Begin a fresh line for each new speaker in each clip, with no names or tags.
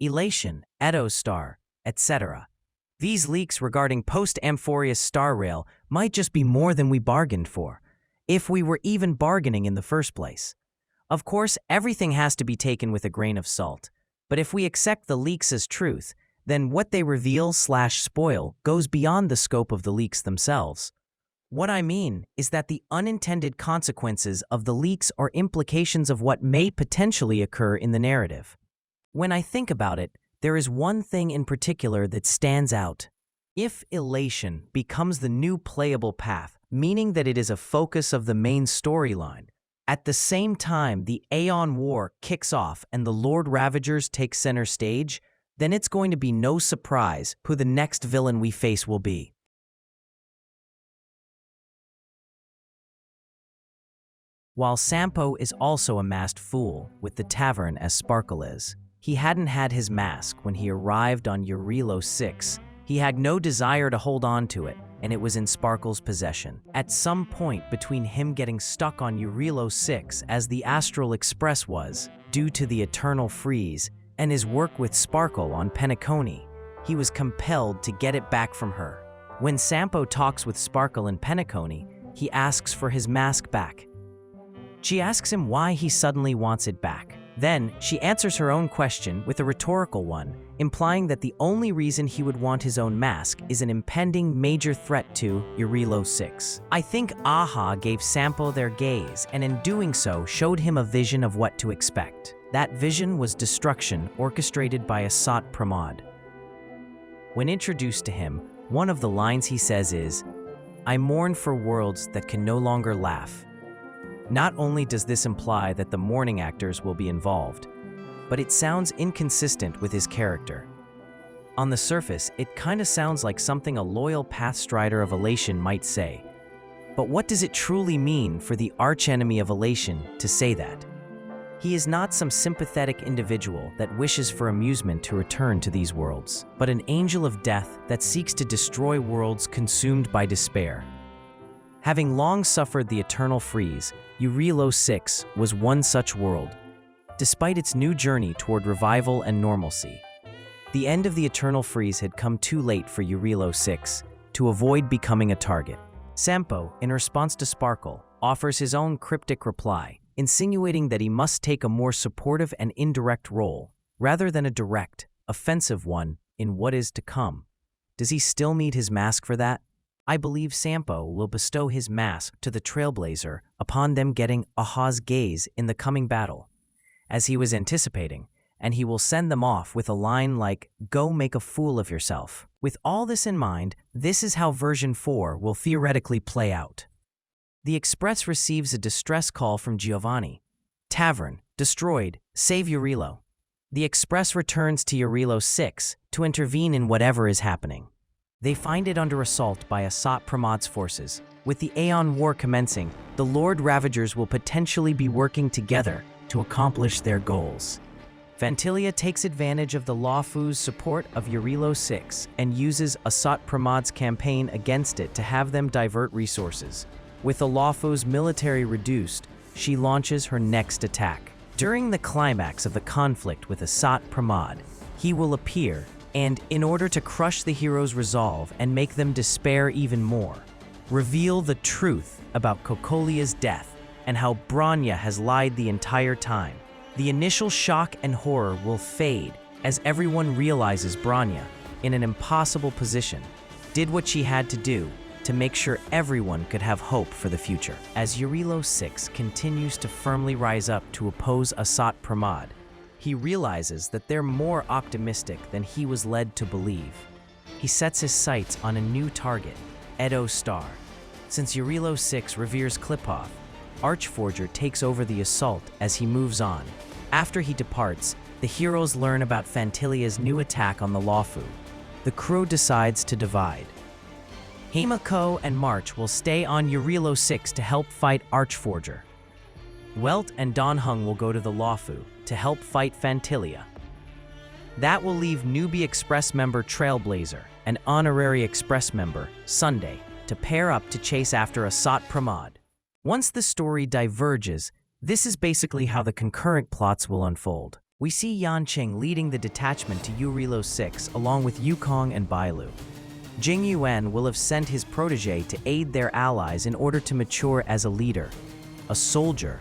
Elation, Star, etc. These leaks regarding post-Amphorius Star Rail might just be more than we bargained for, if we were even bargaining in the first place. Of course, everything has to be taken with a grain of salt, but if we accept the leaks as truth, then what they reveal/spoil goes beyond the scope of the leaks themselves. What I mean is that the unintended consequences of the leaks are implications of what may potentially occur in the narrative. When I think about it, there is one thing in particular that stands out. If Elation becomes the new playable path, meaning that it is a focus of the main storyline, at the same time the Aeon War kicks off and the Lord Ravagers take center stage, then it's going to be no surprise who the next villain we face will be. While Sampo is also a masked fool with the tavern as Sparkle is, he hadn't had his mask when he arrived on Jarilo-IV. He had no desire to hold on to it, and it was in Sparkle's possession. At some point between him getting stuck on Jarilo-IV as the Astral Express was, due to the eternal freeze, and his work with Sparkle on Penacony, he was compelled to get it back from her. When Sampo talks with Sparkle in Penacony, he asks for his mask back. She asks him why he suddenly wants it back. Then, she answers her own question with a rhetorical one, implying that the only reason he would want his own mask is an impending major threat to Jarilo-IV. I think Aha gave Sampo their gaze, and in doing so showed him a vision of what to expect. That vision was destruction orchestrated by Asat Pramod. When introduced to him, one of the lines he says is, "I mourn for worlds that can no longer laugh." Not only does this imply that the mourning actors will be involved, but it sounds inconsistent with his character. On the surface, it kinda sounds like something a loyal Pathstrider of Elation might say. But what does it truly mean for the archenemy of Elation to say that? He is not some sympathetic individual that wishes for amusement to return to these worlds, but an angel of death that seeks to destroy worlds consumed by despair. Having long suffered the eternal freeze, Jarilo-IV was one such world, despite its new journey toward revival and normalcy. The end of the eternal freeze had come too late for Jarilo-IV to avoid becoming a target. Sampo, in response to Sparkle, offers his own cryptic reply, insinuating that he must take a more supportive and indirect role, rather than a direct, offensive one in what is to come. Does he still need his mask for that? I believe Sampo will bestow his mask to the Trailblazer upon them getting Aha's gaze in the coming battle, as he was anticipating, and he will send them off with a line like, "Go make a fool of yourself." With all this in mind, this is how version 4 will theoretically play out. The Express receives a distress call from Giovanni. Tavern, destroyed, save Jarilo. The Express returns to Jarilo-IV to intervene in whatever is happening. They find it under assault by Asat Pramod's forces. With the Aeon War commencing, the Lord Ravagers will potentially be working together to accomplish their goals. Fantilia takes advantage of the Law-Fu's support of Jarilo-IV and uses Asat Pramod's campaign against it to have them divert resources. With the Law-Fu's military reduced, she launches her next attack. During the climax of the conflict with Asat Pramod, he will appear and, in order to crush the heroes' resolve and make them despair even more, reveal the truth about Kokolia's death and how Bronya has lied the entire time. The initial shock and horror will fade as everyone realizes Bronya, in an impossible position, did what she had to do to make sure everyone could have hope for the future. As Jarilo-IV continues to firmly rise up to oppose Asat Pramod, he realizes that they're more optimistic than he was led to believe. He sets his sights on a new target, Edo Star. Since Jarilo-IV reveres Klipov, Archforger takes over the assault as he moves on. After he departs, the heroes learn about Fantilia's new attack on the Law-Fu. The crew decides to divide. Himiko and March will stay on Jarilo-IV to help fight Archforger. Welt and Donhung will go to the Law-Fu to help fight Fantilia. That will leave newbie Express member Trailblazer and honorary Express member Sunday to pair up to chase after Asat Pramod. Once the story diverges, this is basically how the concurrent plots will unfold. We see Yanqing leading the detachment to Jarilo-IV along with Yukong and Bailu. Jing Yuan will have sent his protege to aid their allies in order to mature as a leader, a soldier,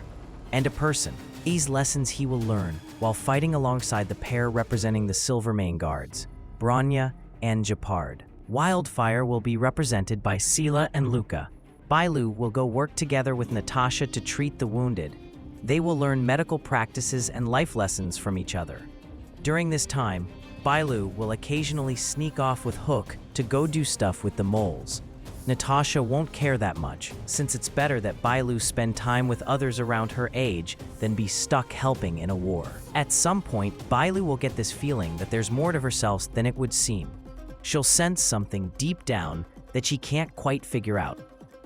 and a person. These lessons he will learn while fighting alongside the pair representing the Silvermane Guards, Bronya and Japard. Wildfire will be represented by Sela and Luca. Bailu will go work together with Natasha to treat the wounded. They will learn medical practices and life lessons from each other. During this time, Bailu will occasionally sneak off with Hook to go do stuff with the moles. Natasha won't care that much, since it's better that Bailu spend time with others around her age than be stuck helping in a war. At some point, Bailu will get this feeling that there's more to herself than it would seem. She'll sense something deep down that she can't quite figure out.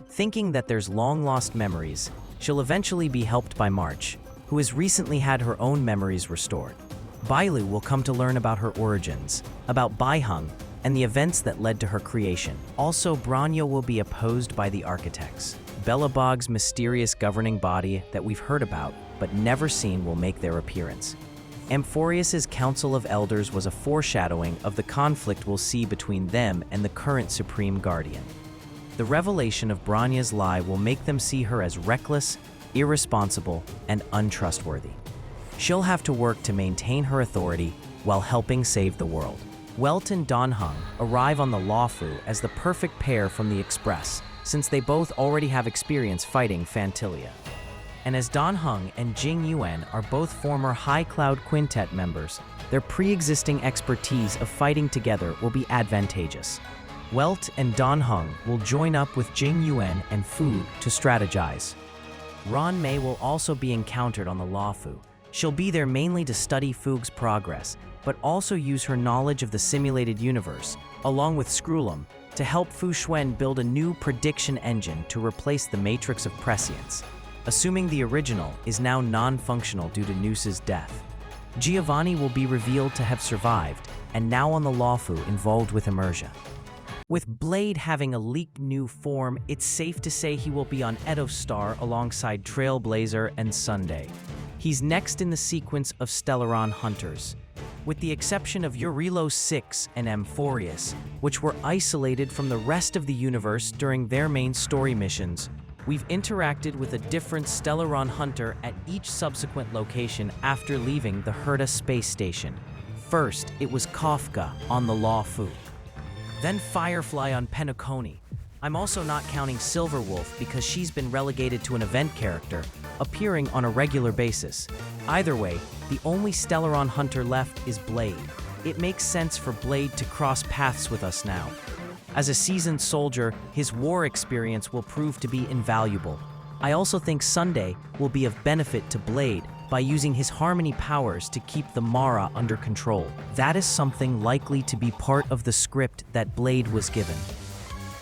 Thinking that there's long-lost memories, she'll eventually be helped by March, who has recently had her own memories restored. Bailu will come to learn about her origins, about Baiheng, and the events that led to her creation. Also, Bronya will be opposed by the Architects. Belobog's mysterious governing body that we've heard about but never seen will make their appearance. Amphorius's Council of Elders was a foreshadowing of the conflict we'll see between them and the current Supreme Guardian. The revelation of Bronya's lie will make them see her as reckless, irresponsible, and untrustworthy. She'll have to work to maintain her authority while helping save the world. Welt and Danheng arrive on the Luofu as the perfect pair from the Express, since they both already have experience fighting Fantilia. And as Danheng and Jing Yuan are both former High Cloud Quintet members, their pre-existing expertise of fighting together will be advantageous. Welt and Danheng will join up with Jing Yuan and Fu to strategize. Ran Mei will also be encountered on the Luofu. She'll be there mainly to study Fu's progress, but also use her knowledge of the simulated universe, along with Screwlum, to help Fu Xuan build a new prediction engine to replace the Matrix of Prescience, assuming the original is now non-functional due to Noose's death. Giovanni will be revealed to have survived, and now on the Luofu involved with Emergia. With Blade having a leaked new form, it's safe to say he will be on Edo Star alongside Trailblazer and Sunday. He's next in the sequence of Stellaron Hunters. With the exception of Jarilo-IV and Amphorius, which were isolated from the rest of the universe during their main story missions, we've interacted with a different Stellaron Hunter at each subsequent location after leaving the Herta space station. First, it was Kafka on the Luofu. Then Firefly on Penacony. I'm also not counting Silverwolf because she's been relegated to an event character, appearing on a regular basis. Either way, the only Stellaron Hunter left is Blade. It makes sense for Blade to cross paths with us now. As a seasoned soldier, his war experience will prove to be invaluable. I also think Sunday will be of benefit to Blade by using his harmony powers to keep the Mara under control. That is something likely to be part of the script that Blade was given.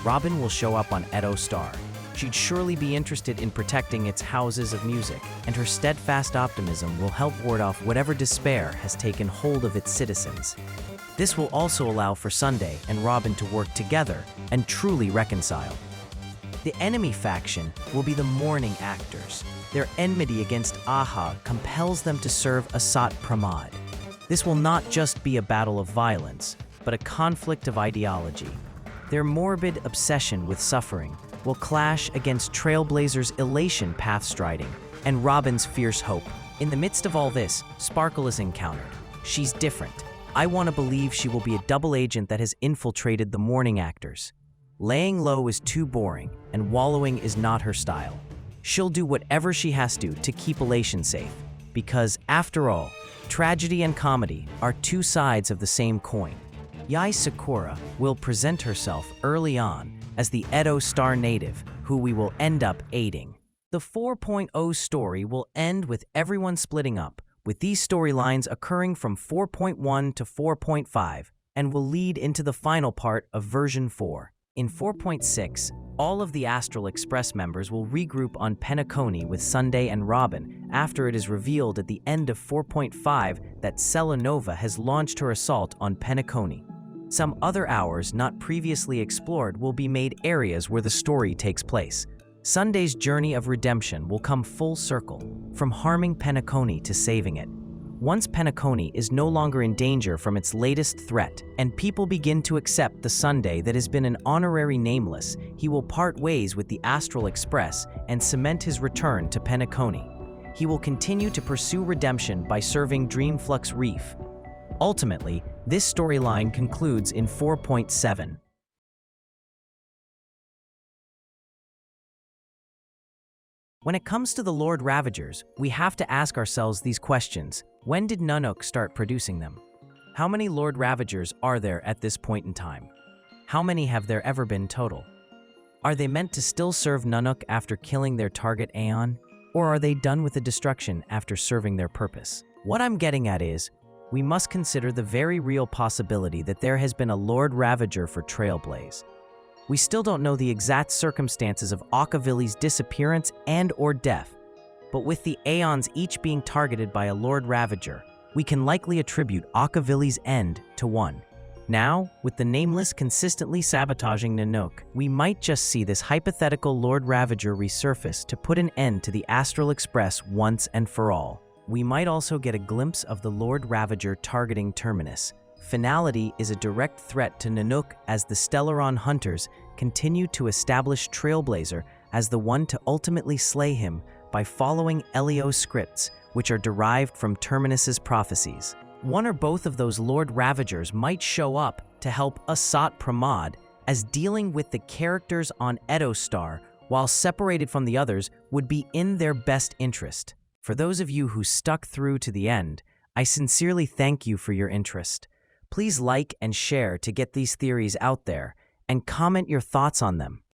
Robin will show up on Edo Star. She'd surely be interested in protecting its houses of music, and her steadfast optimism will help ward off whatever despair has taken hold of its citizens. This will also allow for Sunday and Robin to work together and truly reconcile. The enemy faction will be the Mourning Actors. Their enmity against Aha compels them to serve Asat Pramad. This will not just be a battle of violence, but a conflict of ideology. Their morbid obsession with suffering will clash against Trailblazer's elation path-striding and Robin's fierce hope. In the midst of all this, Sparkle is encountered. She's different. I want to believe she will be a double agent that has infiltrated the Mourning Actors. Laying low is too boring, and wallowing is not her style. She'll do whatever she has to keep Elation safe, because, after all, tragedy and comedy are two sides of the same coin. Yai Sakura will present herself early on as the Edo Star native who we will end up aiding. The 4.0 story will end with everyone splitting up, with these storylines occurring from 4.1 to 4.5 and will lead into the final part of version 4. In 4.6, all of the Astral Express members will regroup on Penacony with Sunday and Robin after it is revealed at the end of 4.5 that Selenova has launched her assault on Penacony. Some other hours not previously explored will be made areas where the story takes place. Sunday's journey of redemption will come full circle, from harming Penacony to saving it. Once Penacony is no longer in danger from its latest threat, and people begin to accept the Sunday that has been an honorary nameless, he will part ways with the Astral Express and cement his return to Penacony. He will continue to pursue redemption by serving Dreamflux Reef. Ultimately, this storyline concludes in 4.7. When it comes to the Lord Ravagers, we have to ask ourselves these questions. When did Nanook start producing them? How many Lord Ravagers are there at this point in time? How many have there ever been total? Are they meant to still serve Nanook after killing their target Aeon? Or are they done with the destruction after serving their purpose? What I'm getting at is, we must consider the very real possibility that there has been a Lord Ravager for Trailblaze. We still don't know the exact circumstances of Akavili's disappearance and/or death, but with the Aeons each being targeted by a Lord Ravager, we can likely attribute Akavili's end to one. Now, with the Nameless consistently sabotaging Nanook, we might just see this hypothetical Lord Ravager resurface to put an end to the Astral Express once and for all. We might also get a glimpse of the Lord Ravager targeting Terminus. Finality is a direct threat to Nanook as the Stellaron hunters continue to establish Trailblazer as the one to ultimately slay him by following Elio scripts, which are derived from Terminus's prophecies. One or both of those Lord Ravagers might show up to help Asat Pramod, as dealing with the characters on Edostar while separated from the others would be in their best interest. For those of you who stuck through to the end, I sincerely thank you for your interest. Please like and share to get these theories out there, and comment your thoughts on them.